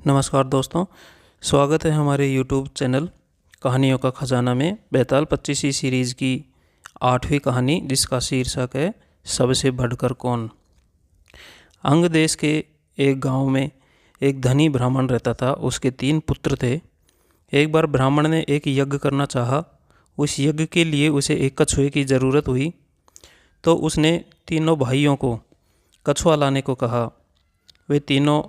नमस्कार दोस्तों, स्वागत है हमारे YouTube चैनल कहानियों का खजाना में बेताल 25वीं सीरीज़ की 8वीं कहानी, जिसका शीर्षक है सबसे बढ़कर कौन। अंग देश के एक गांव में एक धनी ब्राह्मण रहता था। उसके 3 पुत्र थे। एक बार ब्राह्मण ने एक यज्ञ करना चाहा। उस यज्ञ के लिए उसे एक कछुए की ज़रूरत हुई, तो उसने तीनों भाइयों को कछुआ लाने को कहा। वे तीनों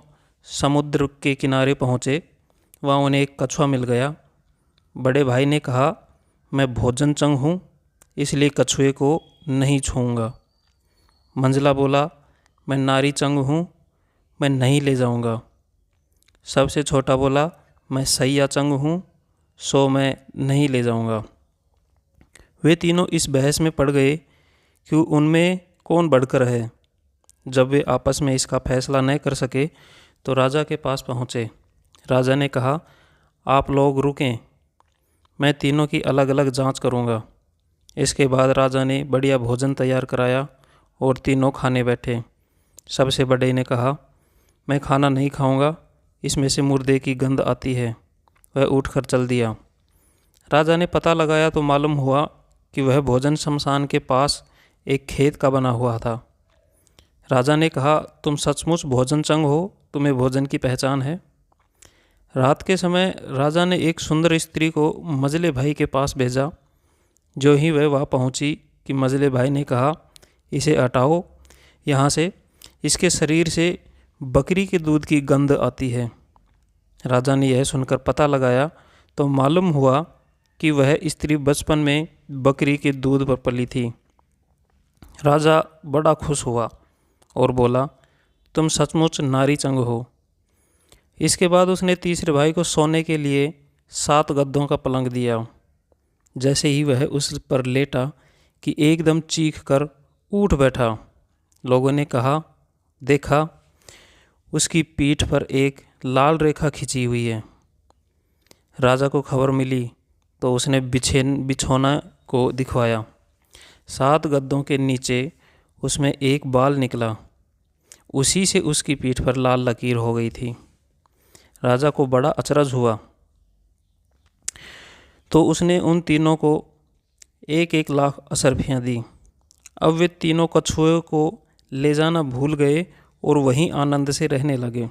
समुद्र के किनारे पहुँचे। वहाँ उन्हें एक कछुआ मिल गया। बड़े भाई ने कहा, मैं भोजन चंग हूँ, इसलिए कछुए को नहीं छूऊंगा। मंझला बोला, मैं नारी चंग हूँ, मैं नहीं ले जाऊंगा। सबसे छोटा बोला, मैं सैया चंग हूँ, सो मैं नहीं ले जाऊंगा। वे तीनों इस बहस में पड़ गए कि उनमें कौन बढ़कर है। जब वे आपस में इसका फैसला न कर सके तो राजा के पास पहुँचे। राजा ने कहा, आप लोग रुकें, मैं तीनों की अलग अलग जांच करूंगा। इसके बाद राजा ने बढ़िया भोजन तैयार कराया और तीनों खाने बैठे। सबसे बड़े ने कहा, मैं खाना नहीं खाऊंगा, इसमें से मुर्दे की गंध आती है। वह उठकर चल दिया। राजा ने पता लगाया तो मालूम हुआ कि वह भोजन शमशान के पास एक खेत का बना हुआ था। राजा ने कहा, तुम सचमुच भोजन चंग हो, तुम्हें भोजन की पहचान है। रात के समय राजा ने एक सुंदर स्त्री को मजले भाई के पास भेजा। जो ही वह वहाँ पहुँची कि मजले भाई ने कहा, इसे हटाओ यहाँ से, इसके शरीर से बकरी के दूध की गंध आती है। राजा ने यह सुनकर पता लगाया तो मालूम हुआ कि वह स्त्री बचपन में बकरी के दूध पर पली थी। राजा बड़ा खुश हुआ और बोला, तुम सचमुच नारी चंग हो। इसके बाद उसने तीसरे भाई को सोने के लिए 7 गद्दों का पलंग दिया। जैसे ही वह उस पर लेटा कि एकदम चीख कर उठ बैठा। लोगों ने कहा, देखा, उसकी पीठ पर एक लाल रेखा खिंची हुई है। राजा को खबर मिली तो उसने बिछौना को दिखवाया। 7 गद्दों के नीचे उसमें एक बाल निकला। उसी से उसकी पीठ पर लाल लकीर हो गई थी। राजा को बड़ा अचरज हुआ तो उसने उन तीनों को 1-1 लाख असरफियाँ दी। अब वे तीनों कछुए को ले जाना भूल गए और वहीं आनंद से रहने लगे।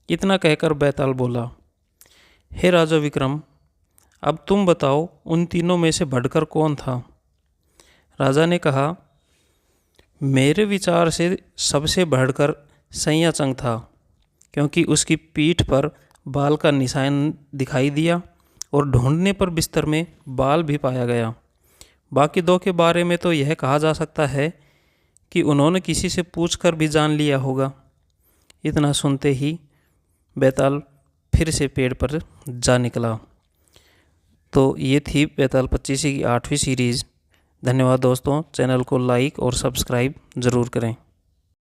इतना कहकर बैताल बोला, हे राजा विक्रम, अब तुम बताओ, उन तीनों में से बढ़कर कौन था। राजा ने कहा, मेरे विचार से सबसे बढ़कर सैया चंग था, क्योंकि उसकी पीठ पर बाल का निशान दिखाई दिया और ढूंढने पर बिस्तर में बाल भी पाया गया। बाकी 2 के बारे में तो यह कहा जा सकता है कि उन्होंने किसी से पूछकर भी जान लिया होगा। इतना सुनते ही बैताल फिर से पेड़ पर जा निकला। तो ये थी बेताल 25 की 8वीं सीरीज़। धन्यवाद दोस्तों। चैनल को लाइक और सब्सक्राइब ज़रूर करें।